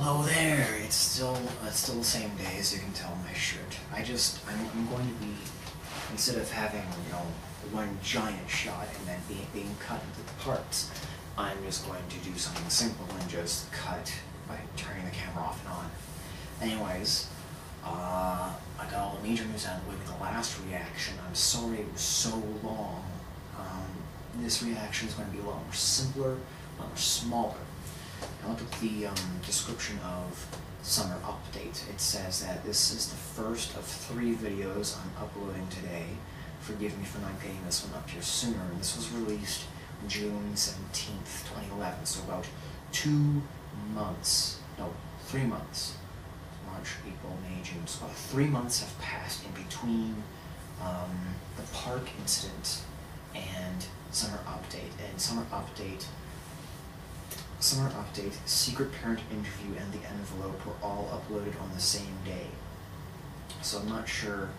Hello there. It's still the same day, as you can tell my shirt. I'm going to be, instead of having, one giant shot and then being cut into parts, I'm just going to do something simple and just cut by turning the camera off and on. Anyways, I got all the major news out of the way with the last reaction. I'm sorry it was so long. This reaction is going to be a lot more simpler, a lot more smaller. I looked at the description of Summer Update. It says that this is the first of 3 videos I'm uploading today. Forgive me for not getting this one up here sooner. And this was released June 17th, 2011, so about 2 months, no, 3 months. March, April, May, June. So about 3 months have passed in between the park incident and Summer Update. And Summer Update, Secret Parent Interview, and The Envelope were all uploaded on the same day. So I'm sure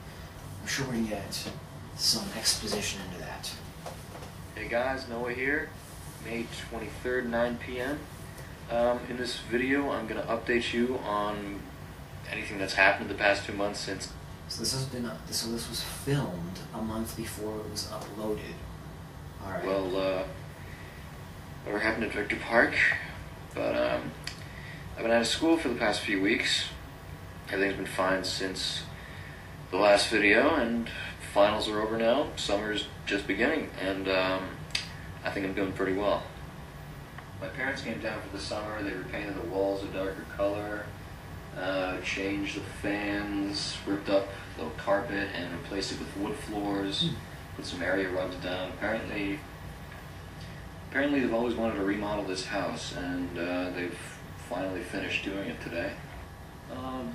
we're going to get some exposition into that. Hey guys, Noah here, May 23rd, 9 p.m. In this video, I'm going to update you on anything that's happened in the past 2 months since. So this was filmed a month before it was uploaded. All right. Well, whatever happened at Victor Park, but I've been out of school for the past few weeks. Everything's been fine since the last video, and finals are over now. Summer's just beginning, and I think I'm doing pretty well. My parents came down for the summer. They repainted the walls a darker color, changed the fans, ripped up the carpet and replaced it with wood floors, put some area rugs down. Apparently they've always wanted to remodel this house, and they've finally finished doing it today.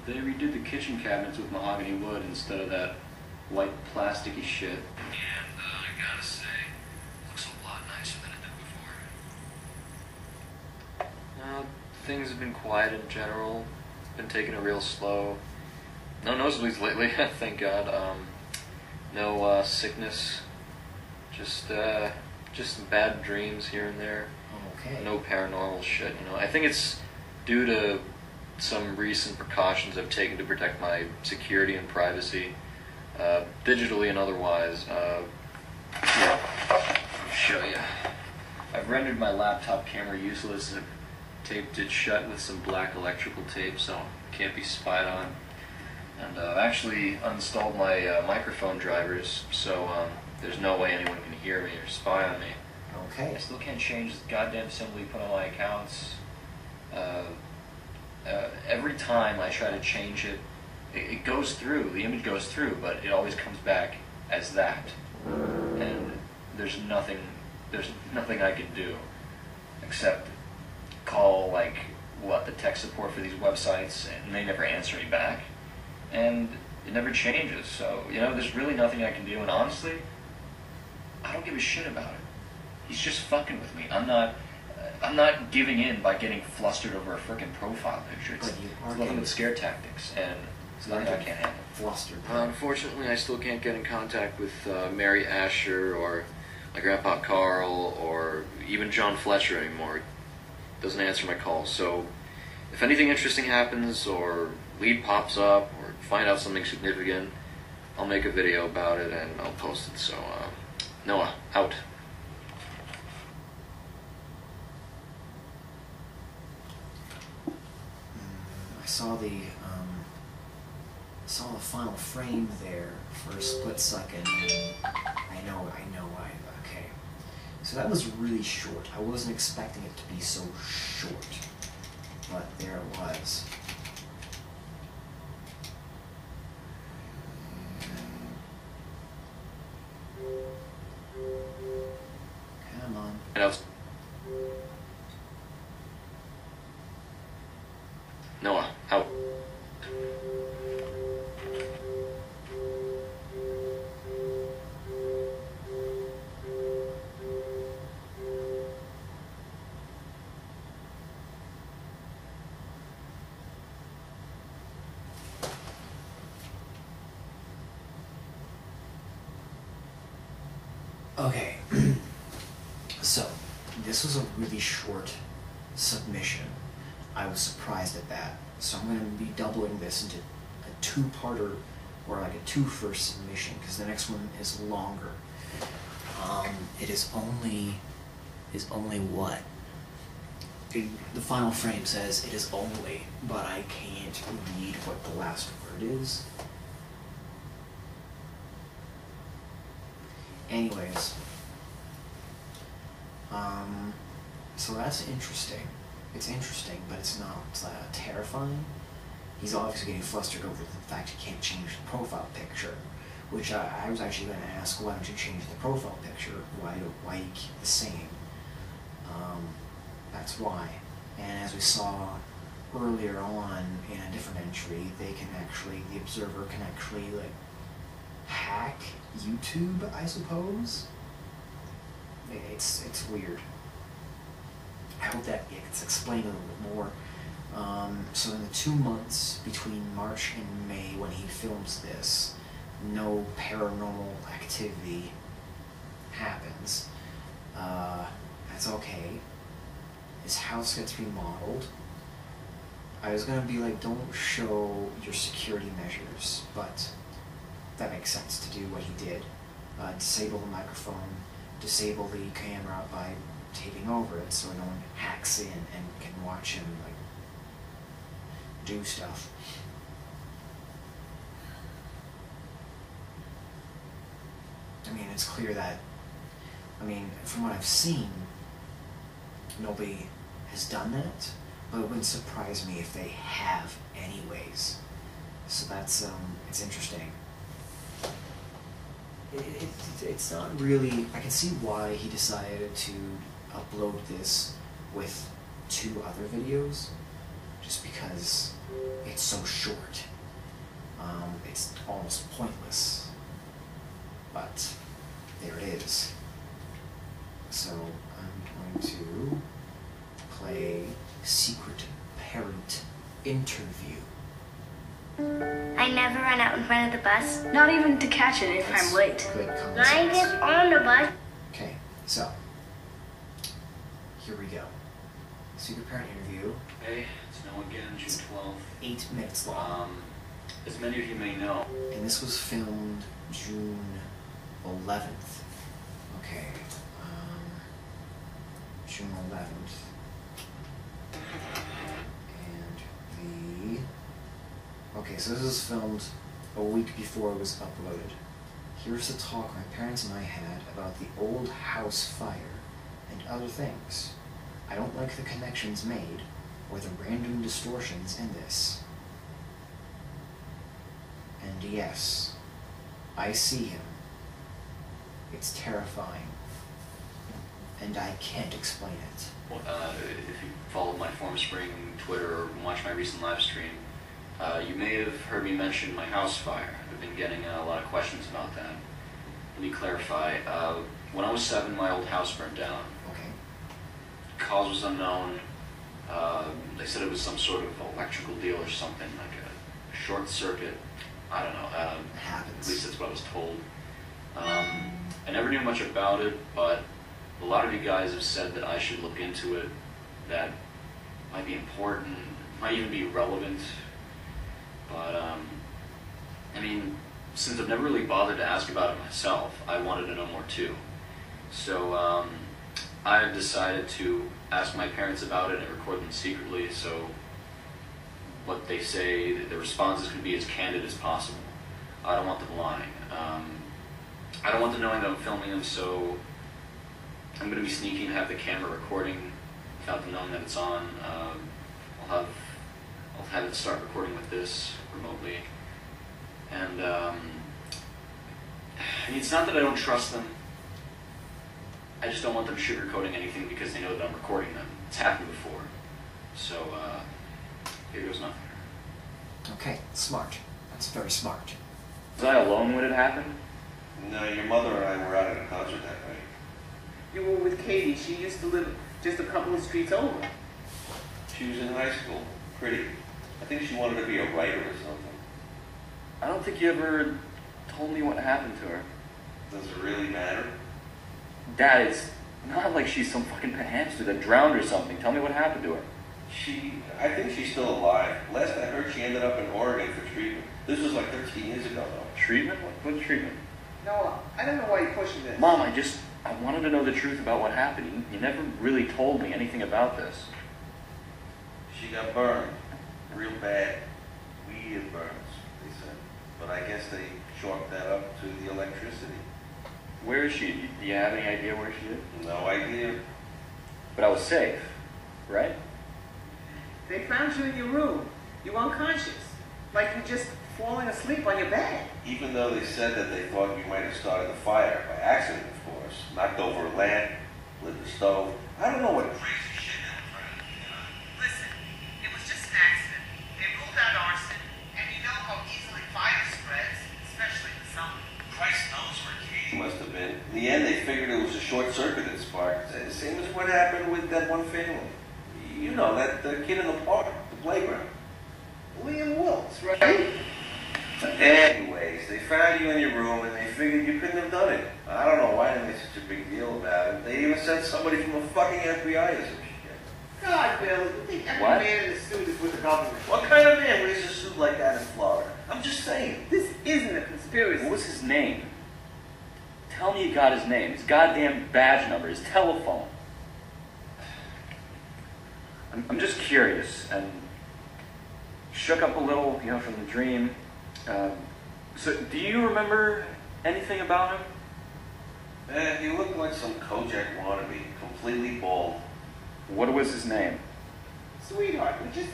They redid the kitchen cabinets with mahogany wood instead of that white plasticky shit. And I gotta say, it looks a lot nicer than it did before. Things have been quiet in general. Been taking it real slow. No nosebleeds lately, thank God. No sickness. Just some bad dreams here and there. Okay. No paranormal shit, I think it's due to some recent precautions I've taken to protect my security and privacy, digitally and otherwise. Yeah, I'll show you. I've rendered my laptop camera useless. I've taped it shut with some black electrical tape so it can't be spied on. And I've actually uninstalled my microphone drivers, so there's no way anyone can hear me or spy on me. Okay. I still can't change the goddamn symbol you put on my accounts. Every time I try to change it, it goes through, the image goes through, but it always comes back as that. And there's nothing I can do except call, the tech support for these websites, and they never answer me back. And it never changes, so, there's really nothing I can do, and honestly, I don't give a shit about it. He's just fucking with me. I'm not giving in by getting flustered over a frickin' profile picture. It's nothing but scare tactics, and it's nothing I can't handle. Flustered. Unfortunately, I still can't get in contact with Mary Asher, or my grandpa Carl, or even John Fletcher anymore. Doesn't answer my calls, so if anything interesting happens, or lead pops up, or find out something significant, I'll make a video about it and I'll post it. So, Noah, out. I saw the final frame there for a split second, and I know, okay. So that was really short. I wasn't expecting it to be so short, but there it was. Come on. Noah, out. Okay, so this was a really short submission. I was surprised at that. So I'm going to be doubling this into a two-parter, or like a two-for submission, because the next one is longer. It is only what? The final frame says it is only, but I can't read what the last word is. Anyways, so that's interesting. It's interesting, but it's not terrifying. He's obviously getting flustered over the fact he can't change the profile picture, which I was actually going to ask, why don't you change the profile picture? Why you keep the same? That's why. And as we saw earlier on in a different entry, the observer can actually like hack YouTube, I suppose. It's weird. I hope that gets explained a little bit more. So in the 2 months between March and May when he films this, no paranormal activity happens. That's okay. His house gets remodeled. I was gonna be like, don't show your security measures, but that makes sense to do what he did. Disable the microphone, disable the camera by taping over it so no one hacks in and can watch him like do stuff. I mean, it's clear that, from what I've seen, nobody has done that, but it wouldn't surprise me if they have anyways. So that's, it's interesting. It's not really, I can see why he decided to upload this with 2 other videos, just because it's so short. It's almost pointless, but there it is. So I'm going to play Secret Parent Interview. I never run out in front of the bus. Not even to catch it if I'm late. Good common Mine sense. is on the bus. Okay, so here we go. Secret Parent Interview. Hey, it's Noah again, June 12th. 8 minutes long. As many of you may know, And this was filmed June 11th. Okay, June 11th. And okay, so this was filmed a week before it was uploaded. Here's the talk my parents and I had about the old house fire and other things. I don't like the connections made or the random distortions in this. And yes, I see him. It's terrifying. And I can't explain it. if you followed my Formspring Twitter or watched my recent live stream, you may have heard me mention my house fire. I've been getting a lot of questions about that. Let me clarify. When I was 7, my old house burned down. Okay. Cause was unknown. They said it was some sort of electrical deal or something, like a short circuit. I don't know. It happens. At least that's what I was told. I never knew much about it, but a lot of you guys have said that I should look into it. That might be important, might even be relevant. But, I mean, since I've never really bothered to ask about it myself, I wanted to know more too. So, I've decided to ask my parents about it and record them secretly, so what they say, the responses can be as candid as possible. I don't want them lying. I don't want them knowing that I'm filming them, so I'm going to be sneaky and have the camera recording without them knowing that it's on. I'll have it start recording with this remotely. And I mean, it's not that I don't trust them. I just don't want them sugarcoating anything because they know that I'm recording them. It's happened before. So here goes nothing. Okay, smart. That's very smart. Was I alone when it happened? No, your mother and I were out at a concert that night. You were with Katie. She used to live just a couple of streets over. She was in high school. Pretty. I think she wanted to be a writer or something. I don't think you ever told me what happened to her. Does it really matter? Dad, it's not like she's some fucking pet hamster that drowned or something. Tell me what happened to her. I think she's still alive. Last I heard, she ended up in Oregon for treatment. This was like 13 years ago, though. Treatment? What treatment? No, I don't know why you're pushing this. Mom, I wanted to know the truth about what happened. You never really told me anything about this. She got burned. Real bad. Weird burns, they said. But I guess they chalked that up to the electricity. Where is she? Do you have any idea where she is? No idea. But I was safe, right? They found you in your room. You were unconscious. Like you just falling asleep on your bed. Even though they said that they thought you might have started the fire by accident, of course. Knocked over a lamp, lit the stove. I don't know what crazy shit they were trying to do. Listen, it was just an accident. They ruled out arson, and you know how easily fire spreads, especially in the summer. Christ knows where Katie must have been. In the end, they figured it was a short circuit that sparked. Same as what happened with that one family. You know, that the kid in the park, the playground. Liam Wilkes, right? Anyways, they found you in your room and they figured you couldn't have done it. I don't know why they made such a big deal about it. They even sent somebody from the fucking FBI or some shit. God, Bill, you think every What? man in the suit is with the government? What kind of man wears a suit like that in Florida? I'm just saying. This isn't a conspiracy. What was his name? Tell me you got his name, his goddamn badge number, his telephone. I'm just curious and shook up a little, from the dream. So, do you remember anything about him? He looked like some Kojak wannabe, completely bald. What was his name? Sweetheart, we just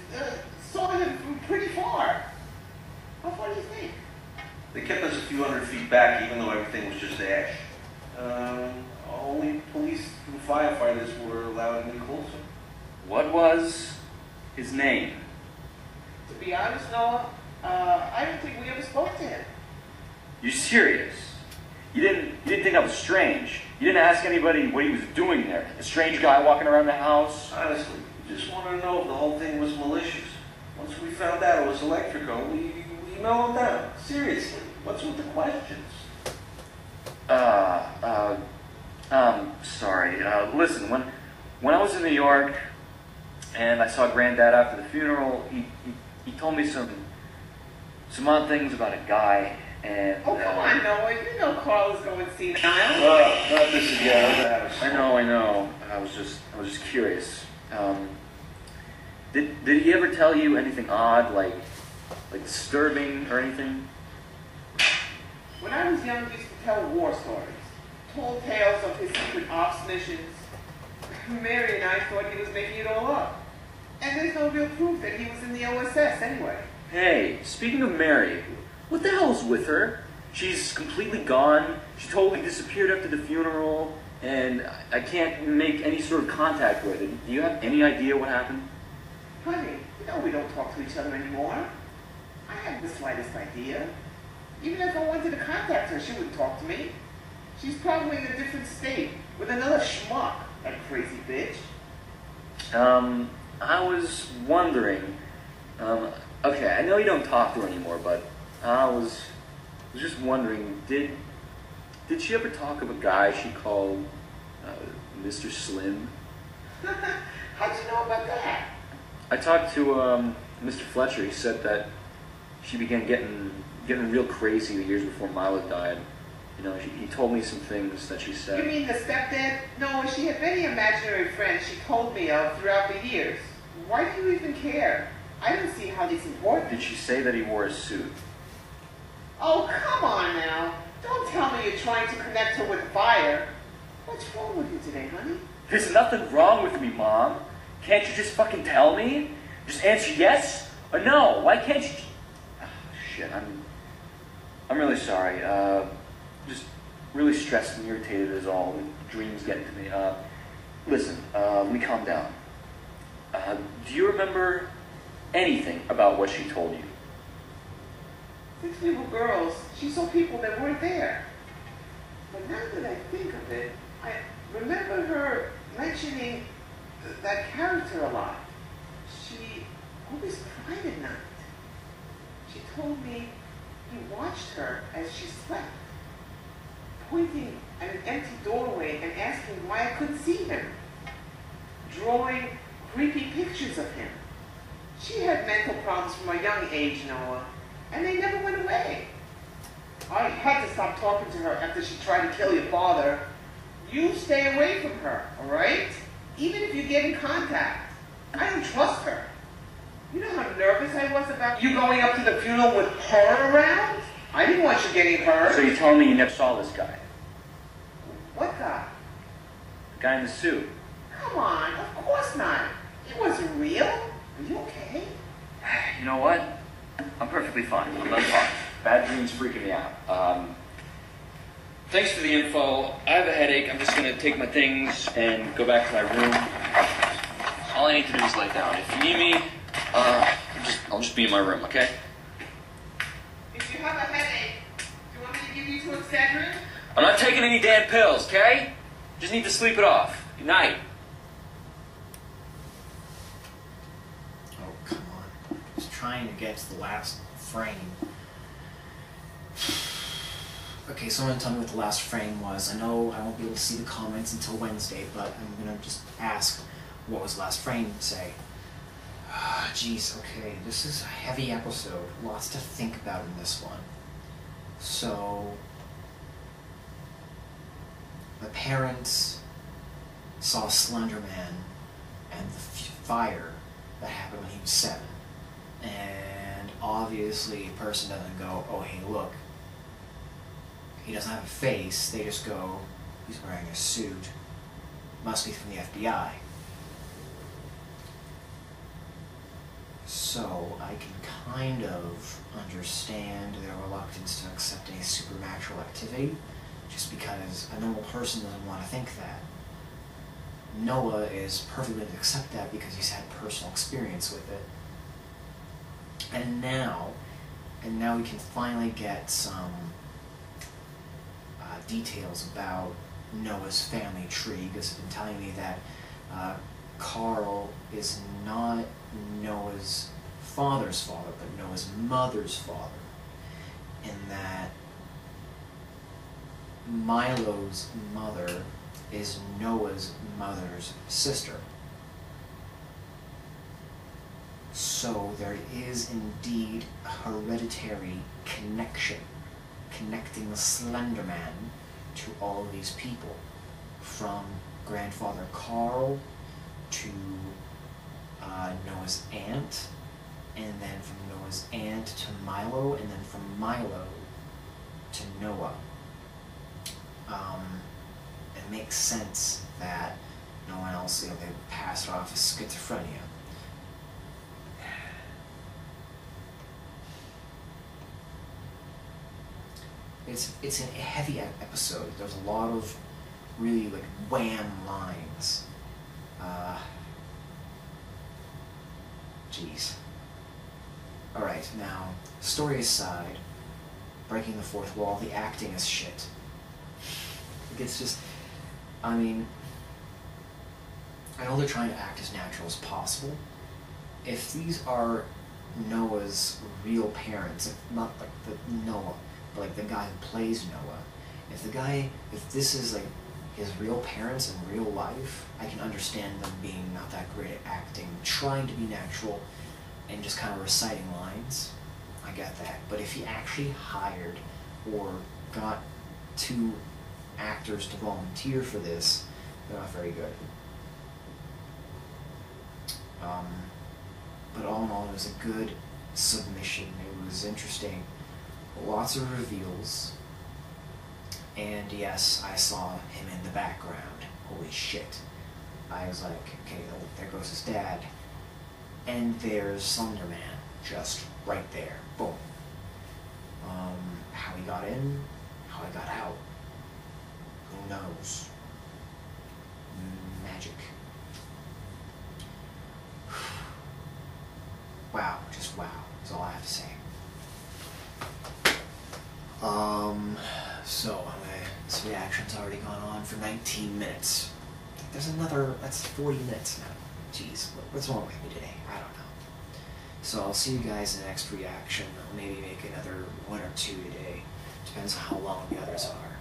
saw him from pretty far. How far do you think? They kept us a few hundred feet back, even though everything was just ash. Only police and firefighters were allowed any closer. What was his name? To be honest, Noah, I don't think we ever spoke to him. You serious? You didn't think I was strange? You didn't ask anybody what he was doing there? A strange guy walking around the house? Honestly, we just wanted to know if the whole thing was malicious. Once we found out it was electrical, we mellowed down. Seriously, what's with the questions? Sorry. Listen, when I was in New York and I saw Granddad after the funeral, he told me some odd things about a guy and... Oh, come on, Noah. You know Carl is going senile. Not this again. I know. I was just curious. Did he ever tell you anything odd, like disturbing or anything? When I was young, he used to tell war stories. Told tales of his secret ops missions. Mary and I thought he was making it all up. And there's no real proof that he was in the OSS anyway. Hey, speaking of Mary, what the hell's with her? She's completely gone. She totally disappeared after the funeral, and I can't make any sort of contact with her. Do you have any idea what happened? Honey, you know we don't talk to each other anymore. I haven't the slightest idea. Even if I wanted to contact her, she wouldn't talk to me. She's probably in a different state with another schmuck, that crazy bitch. I was wondering, okay, I know you don't talk to her anymore, but I was just wondering, did she ever talk of a guy she called Mr. Slim? How'd you know about that? I talked to Mr. Fletcher. He said that she began getting real crazy the years before Mila died. He told me some things that she said. You mean the stepdad? No, she had many imaginary friends she told me of throughout the years. Why do you even care? I don't see how this is important. Did she say that he wore a suit? Oh, come on now. Don't tell me you're trying to connect her with fire. What's wrong with you today, honey? There's nothing wrong with me, Mom. Can't you just fucking tell me? Just answer yes or no. Why can't you... Oh, shit, I'm really sorry. Just really stressed and irritated is all. The dreams getting to me. Listen, let me calm down. Do you remember anything about what she told you? Since we were girls, she saw people that weren't there. But now that I think of it, I remember her mentioning that character a lot. She always cried at night. She told me he watched her as she slept, pointing at an empty doorway and asking why I couldn't see him, drawing creepy pictures of him. She had mental problems from a young age, Noah, and they never went away. I had to stop talking to her after she tried to kill your father. You stay away from her, all right? Even if you get in contact. I don't trust her. You know how nervous I was about you going up to the funeral with her around? I didn't want you getting hurt. So you're telling me you never saw this guy? What guy? The guy in the suit. Come on, of course not. He wasn't real. Are you okay? You know what? I'm perfectly fine. I'm not talking. Bad dreams freaking me out. Thanks for the info. I have a headache. I'm just gonna take my things and go back to my room. All I need to do is lay down. If you need me, I'll just be in my room, okay? If you have a headache, do you want me to give you to Excedrin? I'm not taking any damn pills, okay? Just need to sleep it off. Good night. Oh, come on. Just trying to get to the last frame. Okay, someone tell me what the last frame was. I know I won't be able to see the comments until Wednesday, but I'm gonna just ask what was the last frame say. Jeez, okay, this is a heavy episode. Lots to think about in this one. So, the parents saw Slender Man and the fire that happened when he was 7. And obviously a person doesn't go, oh hey look, he doesn't have a face. They just go, he's wearing a suit. Must be from the FBI. So I can kind of understand their reluctance to accept any supernatural activity, just because a normal person doesn't want to think that. Noah is perfectly willing to accept that because he's had personal experience with it. And now we can finally get some details about Noah's family tree, because it's been telling me that Carl is not Noah's father's father, but Noah's mother's father, and that Milo's mother is Noah's mother's sister. So there is indeed a hereditary connection connecting the Slender Man to all of these people, from grandfather Carl to Noah's aunt, and then from Noah's aunt to Milo, and then from Milo to Noah. It makes sense that no one else, they passed off as schizophrenia. It's a heavy episode. There's a lot of really like wham lines. Jeez. Alright, now, story aside, breaking the fourth wall, the acting is shit. It's just, I mean, I know they're trying to act as natural as possible. If these are Noah's real parents, if not like the Noah, but like the guy who plays Noah, if this is like his real parents in real life, I can understand them being not that great at acting, trying to be natural and just kind of reciting lines. I get that. But if he actually hired or got 2 actors to volunteer for this, they're not very good. But all in all, it was a good submission. It was interesting. Lots of reveals. And yes, I saw him in the background. Holy shit. I was like, okay, oh, there goes his dad. And there's Slender Man, just right there. Boom. How he got in, how he got out. Who knows? Magic. Wow, just wow, is all I have to say. So this reaction's already gone on for 19 minutes. There's another, that's 40 minutes now. Jeez, what's wrong with me today? I don't know. So I'll see you guys in the next reaction. I'll maybe make another 1 or 2 today. Depends on how long the others are.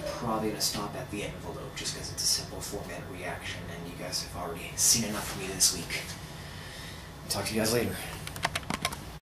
probably going to stop at the envelope just because it's a simple 4-minute reaction, and you guys have already seen enough of me this week. Talk to you guys later.